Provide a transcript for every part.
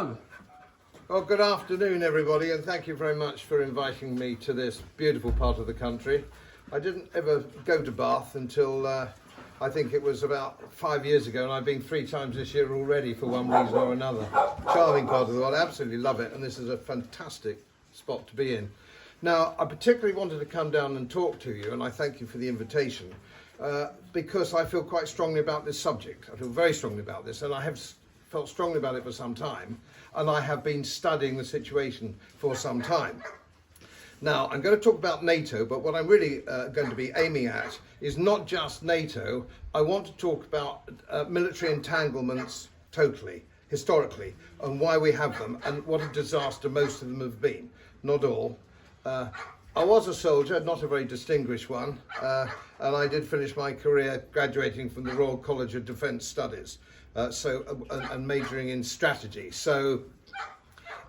Well, good afternoon, everybody, and thank you very much for inviting me to this beautiful part of the country. I didn't ever go to Bath until I think it was about 5 years ago, and I've been 3 times this year already for one reason or another. Charming part of the world, I absolutely love it, and this is a fantastic spot to be in. Now, I particularly wanted to come down and talk to you, and I thank you for the invitation, because I feel quite strongly about this subject. I feel very strongly about this, and I have felt strongly about it for some time, and I have been studying the situation for some time. Now, I'm going to talk about NATO, but what I'm really going to be aiming at is not just NATO. I want to talk about military entanglements totally, historically, and why we have them, and what a disaster most of them have been. Not all. I was a soldier, not a very distinguished one, and I did finish my career graduating from the Royal College of Defence Studies. And majoring in strategy. So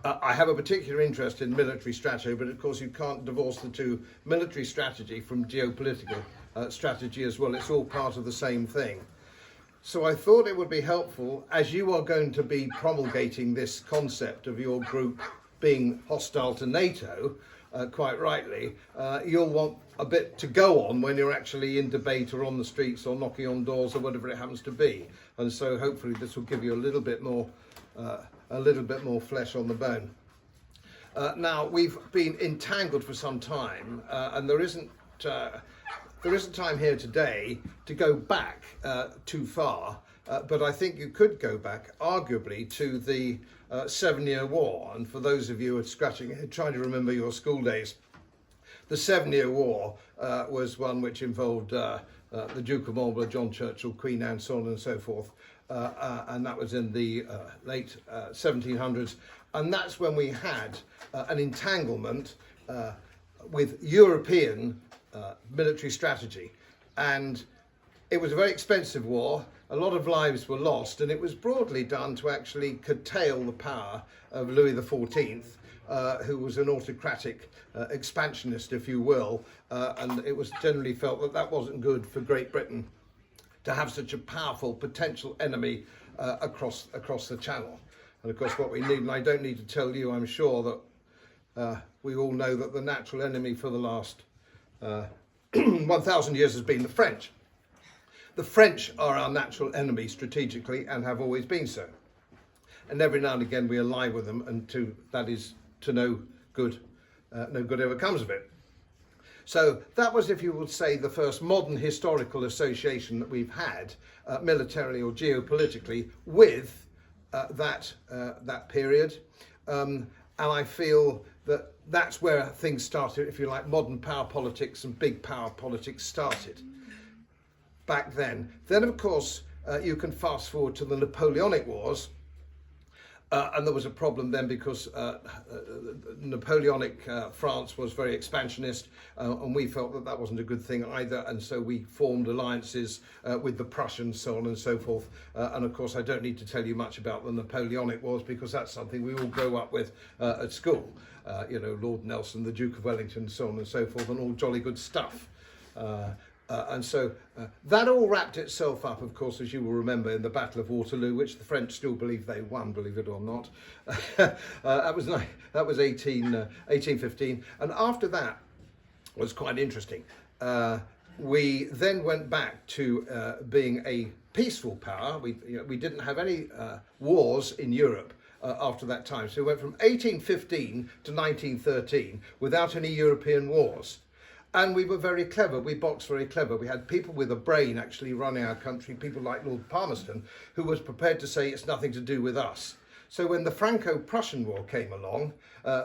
I have a particular interest in military strategy, but of course you can't divorce the two, military strategy from geopolitical strategy as well. It's all part of the same thing. So I thought it would be helpful, as you are going to be promulgating this concept of your group being hostile to NATO, quite rightly, you'll want a bit to go on when you're actually in debate or on the streets or knocking on doors or whatever it happens to be. And so hopefully this will give you a little bit more flesh on the bone. Now, we've been entangled for some time, and there isn't time here today to go back too far, but I think you could go back arguably to the 7-Year War. And for those of you who are trying to remember your school days, the 7-Year War was one which involved the Duke of Marlborough, John Churchill, Queen Anne, so on and so forth, and that was in the late 1700s. And that's when we had an entanglement with European military strategy. And it was a very expensive war. A lot of lives were lost, and it was broadly done to actually curtail the power of Louis XIV, who was an autocratic expansionist, if you will, and it was generally felt that that wasn't good for Great Britain to have such a powerful potential enemy across the Channel. And of course what we need, and I don't need to tell you, I'm sure that we all know that the natural enemy for the last 1,000 years has been the French. The French are our natural enemy strategically and have always been so. And every now and again we ally with them, and that is to no good ever comes of it. So that was, if you would say, the first modern historical association that we've had, militarily or geopolitically, with that period. And I feel that that's where things started, if you like, modern power politics and big power politics started back then. Then, of course, you can fast forward to the Napoleonic Wars. And there was a problem then because Napoleonic France was very expansionist, and we felt that that wasn't a good thing either, and so we formed alliances with the Prussians, so on and so forth. And of course I don't need to tell you much about the Napoleonic Wars, because that's something we all grow up with at school. Lord Nelson, the Duke of Wellington, so on and so forth, and all jolly good stuff. And so that all wrapped itself up, of course, as you will remember, in the Battle of Waterloo, which the French still believe they won, believe it or not. That was 1815. And after that was quite interesting. We then went back to being a peaceful power. We didn't have any wars in Europe after that time. So we went from 1815 to 1913 without any European wars. And we were very clever, we boxed very clever. We had people with a brain actually running our country, people like Lord Palmerston, who was prepared to say it's nothing to do with us. So when the Franco-Prussian War came along,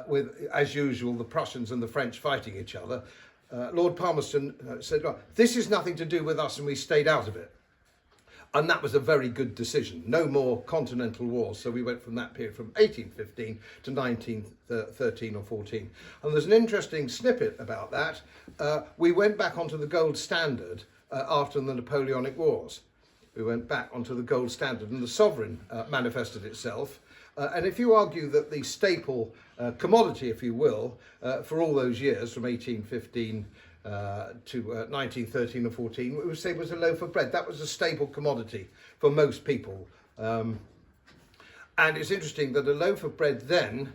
with, as usual, the Prussians and the French fighting each other, Lord Palmerston said, well, this is nothing to do with us, and we stayed out of it. And that was a very good decision. No more continental wars. So we went from that period from 1815 to 1913 or 14. And there's an interesting snippet about that. We went back onto the gold standard after the Napoleonic Wars. We went back onto the gold standard, and the sovereign manifested itself. And if you argue that the staple commodity, if you will, for all those years from 1815 to 1913 or 14, we would say was a loaf of bread. That was a staple commodity for most people. And it's interesting that a loaf of bread then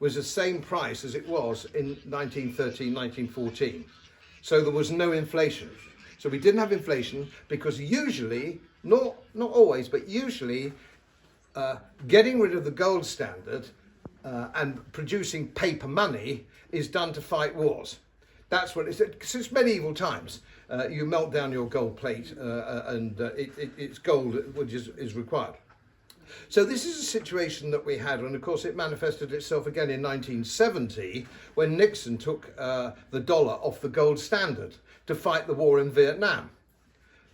was the same price as it was in 1913, 1914. So there was no inflation. So we didn't have inflation because usually, not always, but usually getting rid of the gold standard and producing paper money is done to fight wars. That's what since medieval times. You melt down your gold plate and it's gold which is required. So this is a situation that we had, and of course it manifested itself again in 1970 when Nixon took the dollar off the gold standard to fight the war in Vietnam.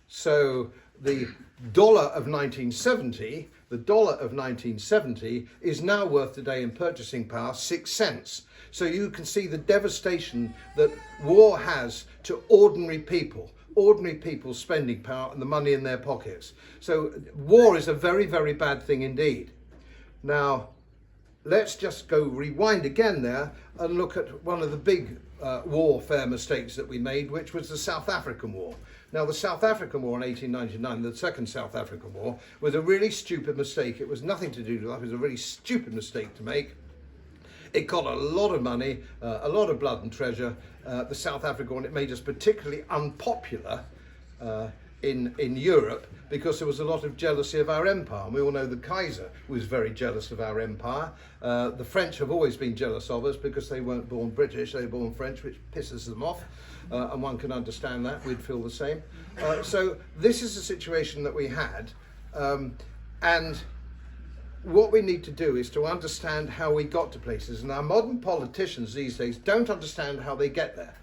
So the dollar of 1970, is now worth today in purchasing power 6 cents. So you can see the devastation that war has to ordinary people spending power and the money in their pockets. So war is a very, very bad thing indeed. Now, let's just go rewind again there and look at one of the big warfare mistakes that we made, which was the South African War. Now, the South African War in 1899, the Second South African War, was a really stupid mistake. It was nothing to do with that. It was a really stupid mistake to make. It got a lot of money, a lot of blood and treasure, the South African War, and it made us particularly unpopular in Europe because there was a lot of jealousy of our empire. And we all know the Kaiser was very jealous of our empire. The French have always been jealous of us because they weren't born British, they were born French, which pisses them off. And one can understand that, we'd feel the same. So this is the situation that we had. And what we need to do is to understand how we got to places. And our modern politicians these days don't understand how they get there.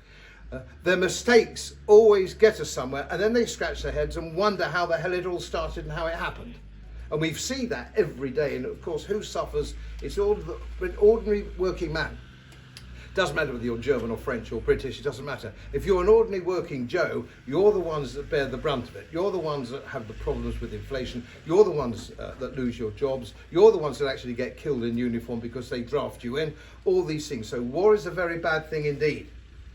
Their mistakes always get us somewhere, and then they scratch their heads and wonder how the hell it all started and how it happened. And we see that every day. And of course, who suffers? It's all the ordinary working man. Doesn't matter whether you're German or French or British, it doesn't matter. If you're an ordinary working Joe, you're the ones that bear the brunt of it. You're the ones that have the problems with inflation. You're the ones that lose your jobs. You're the ones that actually get killed in uniform because they draft you in. All these things. So war is a very bad thing indeed.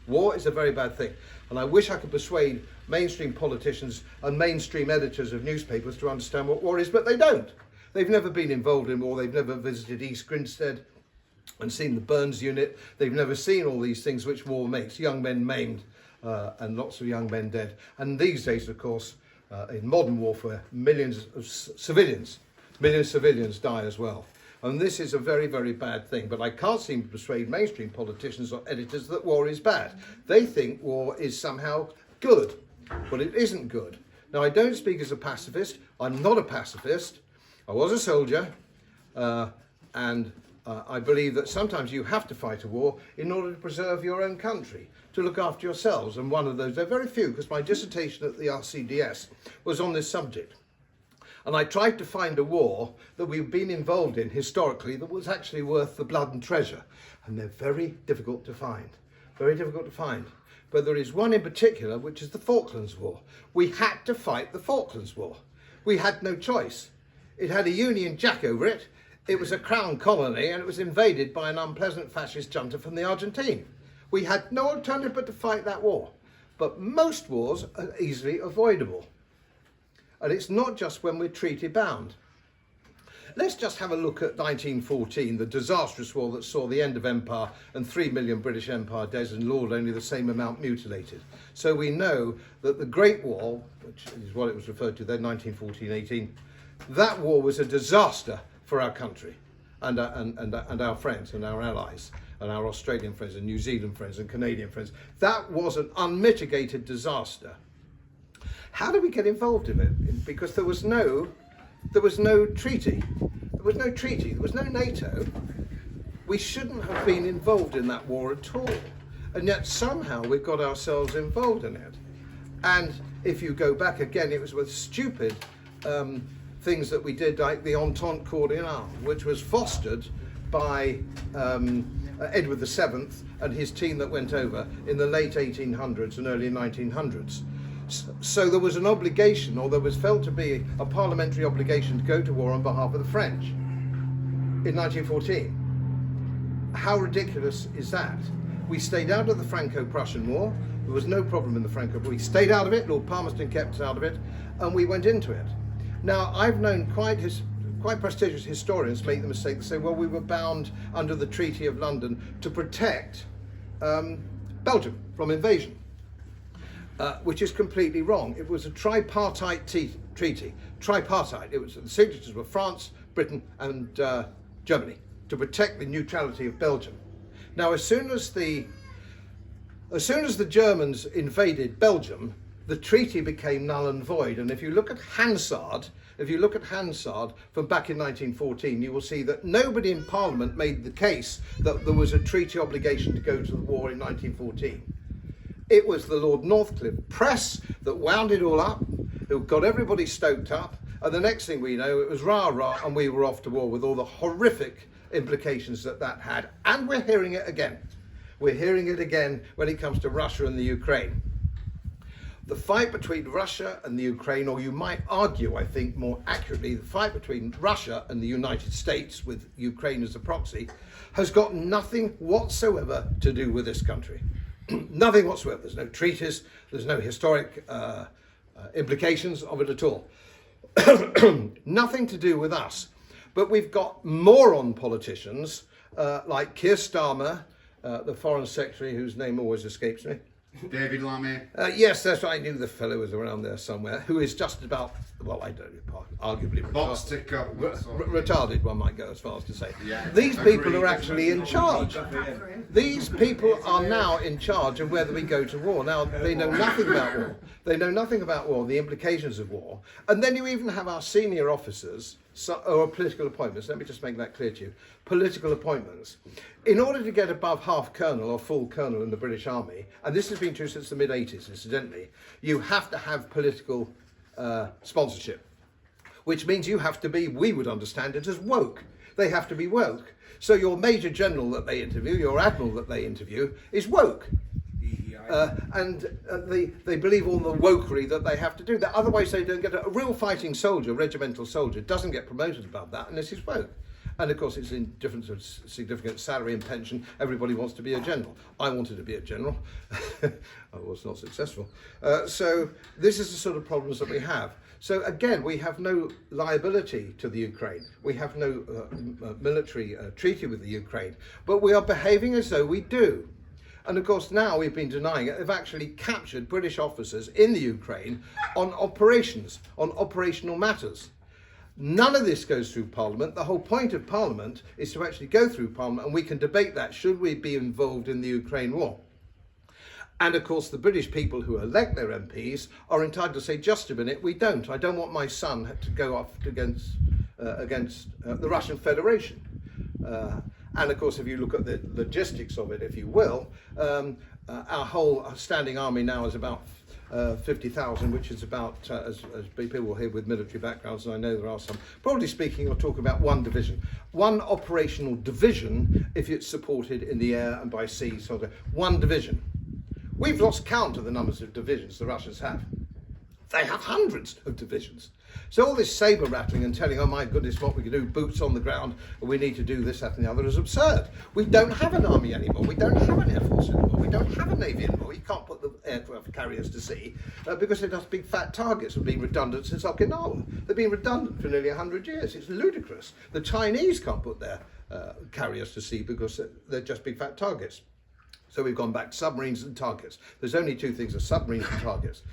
War is a very bad thing. And I wish I could persuade mainstream politicians and mainstream editors of newspapers to understand what war is, but they don't. They've never been involved in war. They've never visited East Grinstead and seen the Burns unit. They've never seen all these things which war makes. Young men maimed and lots of young men dead. And these days, of course, in modern warfare, millions of civilians die as well. And this is a very, very bad thing. But I can't seem to persuade mainstream politicians or editors that war is bad. They think war is somehow good, but it isn't good. Now, I don't speak as a pacifist. I'm not a pacifist. I was a soldier, and I believe that sometimes you have to fight a war in order to preserve your own country, to look after yourselves. And one of those, there are very few, because my dissertation at the RCDS was on this subject. And I tried to find a war that we've been involved in historically that was actually worth the blood and treasure. And they're very difficult to find, very difficult to find. But there is one in particular, which is the Falklands War. We had to fight the Falklands War. We had no choice. It had a Union Jack over it. It was a crown colony, and it was invaded by an unpleasant fascist junta from the Argentine. We had no alternative but to fight that war. But most wars are easily avoidable. And it's not just when we're treaty bound. Let's just have a look at 1914, the disastrous war that saw the end of empire and 3 million British Empire dead and Lord only the same amount mutilated. So we know that the Great War, which is what it was referred to then, 1914-18, that war was a disaster for our country and our friends and our allies and our Australian friends and New Zealand friends and Canadian friends. That was an unmitigated disaster. How did we get involved in it? Because there was no treaty. There was no treaty. There was no NATO. We shouldn't have been involved in that war at all. And yet somehow we got ourselves involved in it. And if you go back again, it was with stupid things that we did, like the Entente Cordiale, which was fostered by Edward VII and his team that went over in the late 1800s and early 1900s. So there was an obligation, or there was felt to be a parliamentary obligation to go to war on behalf of the French in 1914. How ridiculous is that? We stayed out of the Franco-Prussian War. There was no problem in the Franco. We stayed out of it. Lord Palmerston kept us out of it, and we went into it. Now, I've known quite quite prestigious historians make the mistake to say, well, we were bound under the Treaty of London to protect Belgium from invasion, which is completely wrong. It was a tripartite treaty. Tripartite. It was, the signatures were France, Britain and Germany, to protect the neutrality of Belgium. Now, as soon as the Germans invaded Belgium, the treaty became null and void. And if you look at Hansard, from back in 1914, you will see that nobody in Parliament made the case that there was a treaty obligation to go to the war in 1914. It was the Lord Northcliffe press that wound it all up, who got everybody stoked up, and the next thing we know, it was rah-rah, and we were off to war with all the horrific implications that had. And we're hearing it again. We're hearing it again when it comes to Russia and the Ukraine. The fight between Russia and the Ukraine, or you might argue, I think more accurately, the fight between Russia and the United States, with Ukraine as a proxy, has got nothing whatsoever to do with this country. Nothing whatsoever. There's no treaties, there's no historic implications of it at all. Nothing to do with us. But we've got moron politicians like Keir Starmer, the Foreign Secretary, whose name always escapes me. David Lammy. Yes, that's right. I knew the fellow was around there somewhere, who is just about, well, I don't know, arguably box ticker. Retarded, one might go as far as to say. Yeah, These people are actually in charge. These people are now in charge of whether we go to war. Now, they know nothing about war. They know nothing about war, the implications of war. And then you even have our senior officers, or political appointments, let me just make that clear to you, political appointments. In order to get above half colonel or full colonel in the British Army, and this has been true since the mid-80s, incidentally, you have to have political sponsorship, which means you have to be, we would understand it as woke. They have to be woke. So your major general that they interview, your admiral that they interview, is woke. They believe all the wokery that they have to do that. Otherwise, they don't get a real fighting soldier, regimental soldier, doesn't get promoted above that unless he's woke. And of course, it's in difference of significant salary and pension. Everybody wants to be a general. I wanted to be a general. I was not successful. So this is the sort of problems that we have. So again, we have no liability to the Ukraine. We have no military treaty with the Ukraine, but we are behaving as though we do. And of course, now we've been denying it. They've actually captured British officers in the Ukraine on operations, on operational matters. None of this goes through Parliament. The whole point of Parliament is to actually go through Parliament, and we can debate that. Should we be involved in the Ukraine war? And of course, the British people who elect their MPs are entitled to say, just a minute, we don't. I don't want my son to go off against the Russian Federation. And of course, if you look at the logistics of it, if you will, our whole standing army now is about 50,000, which is about, as people here with military backgrounds, and I know there are some, broadly speaking, you're talking about one division. One operational division if it's supported in the air and by sea, so one division. We've lost count of the numbers of divisions the Russians have. They have hundreds of divisions. So all this sabre rattling and telling, oh my goodness, what we can do, boots on the ground, we need to do this, that and the other, is absurd. We don't have an army anymore. We don't have an air force anymore. We don't have a navy anymore. You can't put the aircraft carriers to sea because they're just big fat targets have been redundant since Okinawa. They've been redundant for nearly 100 years. It's ludicrous. The Chinese can't put their carriers to sea because they're just big fat targets. So we've gone back to submarines and targets. There's only two things, are submarines and targets.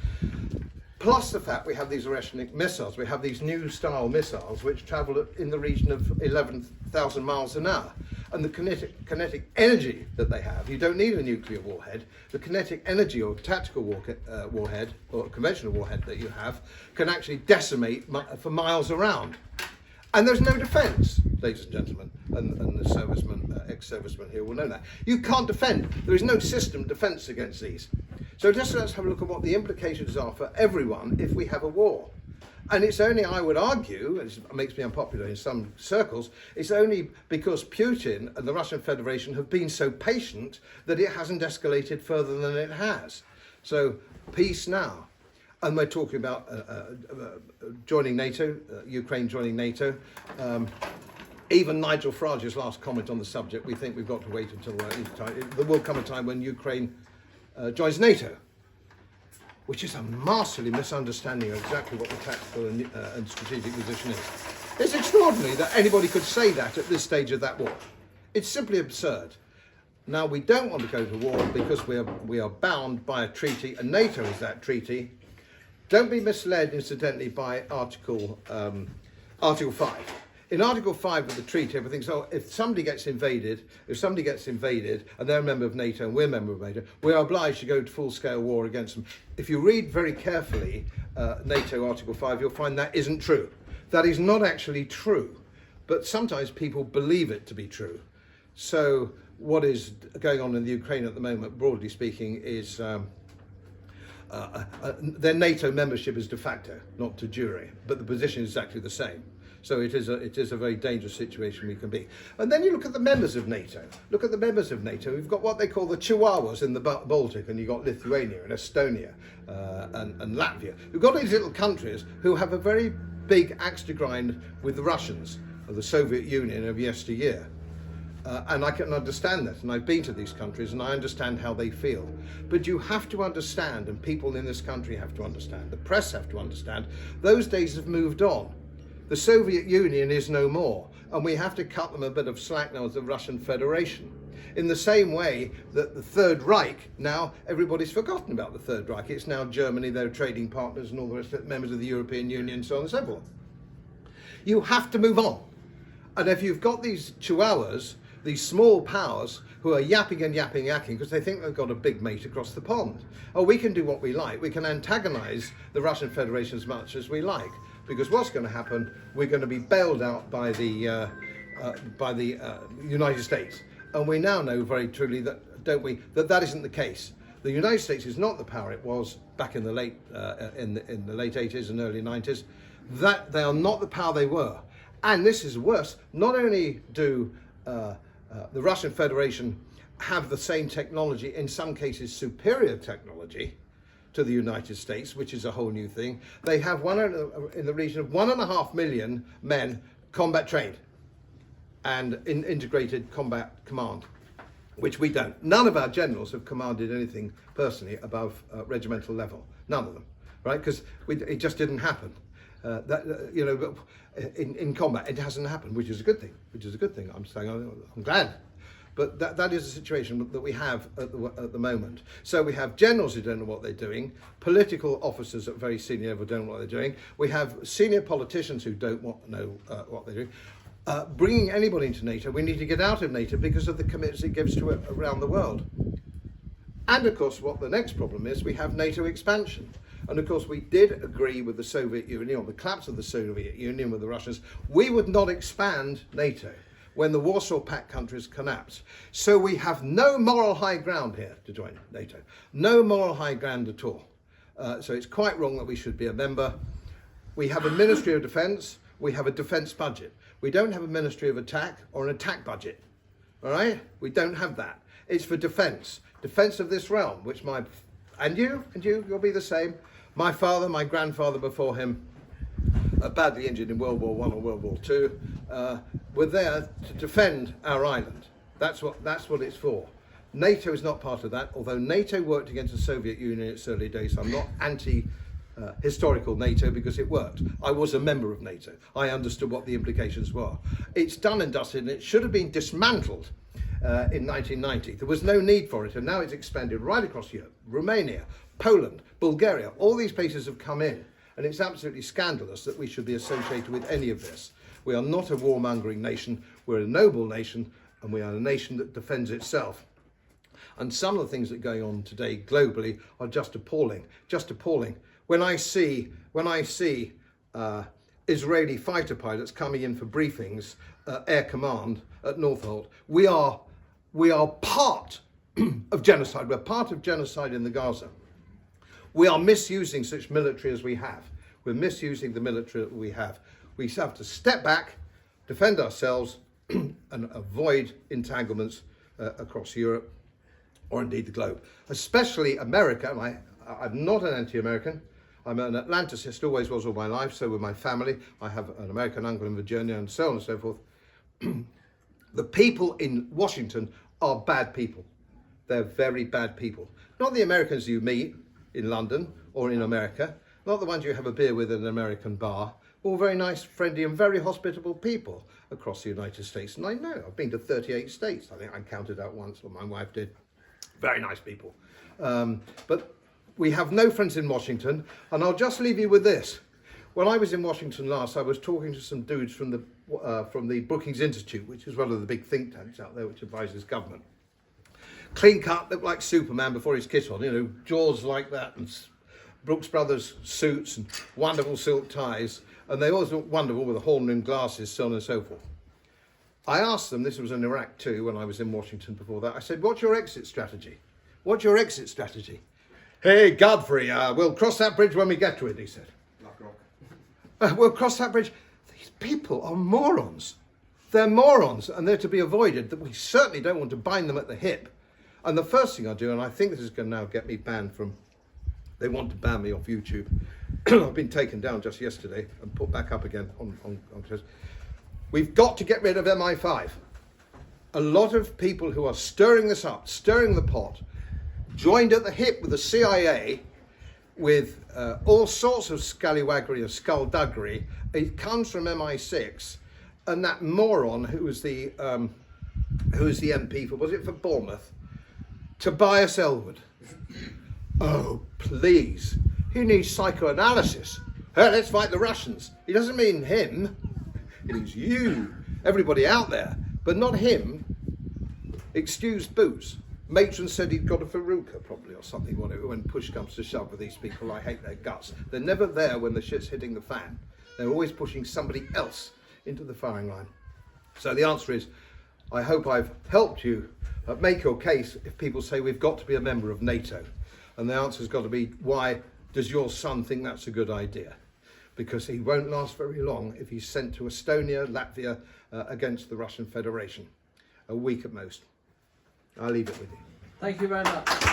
Plus the fact we have these Oreshnik missiles, we have these new style missiles which travel in the region of 11,000 miles an hour. And the kinetic energy that they have, you don't need a nuclear warhead, the kinetic energy or tactical warhead or conventional warhead that you have can actually decimate for miles around. And there's no defence, ladies and gentlemen, and the servicemen, ex-servicemen here will know that. You can't defend. There is no system defence against these. So just let's have a look at what the implications are for everyone if we have a war. And it's only, I would argue, and it makes me unpopular in some circles, it's only because Putin and the Russian Federation have been so patient that it hasn't escalated further than it has. So peace now. And we're talking about joining NATO, Ukraine joining NATO. Even Nigel Farage's last comment on the subject, we think we've got to wait until there will come a time when Ukraine joins which is a masterly misunderstanding of exactly what the tactical and strategic position is. It's extraordinary that anybody could say that at this stage of that war. It's simply absurd. Now, we don't want to go to war because we are bound by a treaty, and NATO is that treaty. Don't be misled, incidentally, by Article 5. In Article 5 of the treaty, everything's, oh, if somebody gets invaded, and they're a member of NATO and we're a member of NATO, we are obliged to go to full-scale war against them. If you read very carefully NATO Article 5, you'll find that isn't true. That is not actually true, but sometimes people believe it to be true. So what is going on in the Ukraine at the moment, broadly speaking, is their NATO membership is de facto, not de jure, but the position is exactly the same. So it is a very dangerous situation we can be. And then you look at the members of NATO. Look at the members of NATO. We've got what they call the Chihuahuas in the Baltic, and you've got Lithuania and Estonia and Latvia. We've got these little countries who have a very big axe to grind with the Russians of the Soviet Union of yesteryear. And I can understand that, and I've been to these countries and I understand how they feel. But you have to understand, and people in this country have to understand, the press have to understand, those days have moved on. The Soviet Union is no more, and we have to cut them a bit of slack now as the Russian Federation. In the same way that the Third Reich, now everybody's forgotten about the Third Reich. It's now Germany, their trading partners and all the rest of it, members of the European Union, so on and so forth. You have to move on. And if you've got these chihuahuas, these small powers who are yapping and yapping and yakking because they think they've got a big mate across the pond. Oh, we can do what we like. We can antagonize the Russian Federation as much as we like. Because what's going to happen, we're going to be bailed out by the United States. And we now know very truly that, don't we, that isn't the case. The United States is not the power it was back in the late 80s and early 90s. That they are not the power they were. And this is worse. Not only do the Russian Federation have the same technology, in some cases superior technology, to the United States, which is a whole new thing. They have in the region of 1.5 million men combat trained and in integrated combat command, which we don't. None of our generals have commanded anything personally above regimental level. None of them, right? Because it just didn't happen. In combat, it hasn't happened, which is a good thing. I'm saying I'm glad. But that is the situation that we have at the moment. So we have generals who don't know what they're doing, political officers at very senior level don't know what they're doing. We have senior politicians who don't know what they're doing. Bringing anybody into NATO, we need to get out of NATO because of the commitments it gives to it around the world. And of course, what the next problem is, we have NATO expansion. And of course, we did agree with the Soviet Union, on the collapse of the Soviet Union with the Russians, we would not expand NATO when the Warsaw Pact countries collapsed. So we have no moral high ground here to join NATO. No moral high ground at all. So it's quite wrong that we should be a member. We have a Ministry of Defence. We have a defence budget. We don't have a Ministry of Attack or an attack budget. All right? We don't have that. It's for defence. Defence of this realm, which you'll be the same. My father, my grandfather before him, badly injured in World War I or World War II, were there to defend our island. That's what it's for. NATO is not part of that, although NATO worked against the Soviet Union in its early days. I'm not anti-historical NATO because it worked. I was a member of NATO. I understood what the implications were. It's done and dusted, and it should have been dismantled in 1990. There was no need for it, and now it's expanded right across Europe. Romania, Poland, Bulgaria, all these places have come in. And it's absolutely scandalous that we should be associated with any of this. We are not a warmongering nation, we're a noble nation, and we are a nation that defends itself. And some of the things that are going on today globally are just appalling, When I see Israeli fighter pilots coming in for briefings, Air Command at Northolt, we are part of genocide. We're part of genocide in the Gaza. We are misusing such military as we have. We're misusing the military that we have. We have to step back, defend ourselves, and avoid entanglements across Europe, or indeed the globe. Especially America. I'm not an anti-American. I'm an Atlanticist, always was all my life, so with my family. I have an American uncle in Virginia and so on and so forth. The people in Washington are bad people. They're very bad people. Not the Americans you meet in London or in America, not the ones you have a beer with in an American bar. all very nice, friendly and very hospitable people across the United States. And I know, I've been to 38 states. I think I counted out once, or my wife did. Very nice people. But we have no friends in Washington, and I'll just leave you with this. When I was in Washington last, I was talking to some dudes from the Brookings Institute, which is one of the big think tanks out there which advises government. Clean cut, looked like Superman before his kit on, you know, jaws like that, and Brooks Brothers suits and wonderful silk ties, and they always look wonderful with the horn-rimmed glasses, so on and so forth. I asked them, this was in Iraq too, when I was in Washington before that, I said, what's your exit strategy? What's your exit strategy? Hey, Godfrey, we'll cross that bridge when we get to it, he said. We'll cross that bridge. These people are morons. They're morons, and they're to be avoided. That we certainly don't want to bind them at the hip. And the first thing I do, and I think this is going to now get me banned from, they want to ban me off YouTube. I've been taken down just yesterday and put back up again on we've got to get rid of MI5. A lot of people who are stirring this up, stirring the pot, joined at the hip with the CIA, with all sorts of scallywaggery and skullduggery. It comes from MI6, and that moron who was the MP for Bournemouth, Tobias Ellwood. Oh, please. He needs psychoanalysis. Hey, let's fight the Russians. He doesn't mean him. It means you, everybody out there, but not him. Excuse booze. Matron said he'd got a verruca probably or something when push comes to shove with these people. I hate their guts. They're never there when the shit's hitting the fan. They're always pushing somebody else into the firing line. So the answer is, I hope I've helped you make your case if people say we've got to be a member of NATO. And the answer's got to be, why does your son think that's a good idea? Because he won't last very long if he's sent to Estonia, Latvia, against the Russian Federation. A week at most. I'll leave it with you. Thank you very much.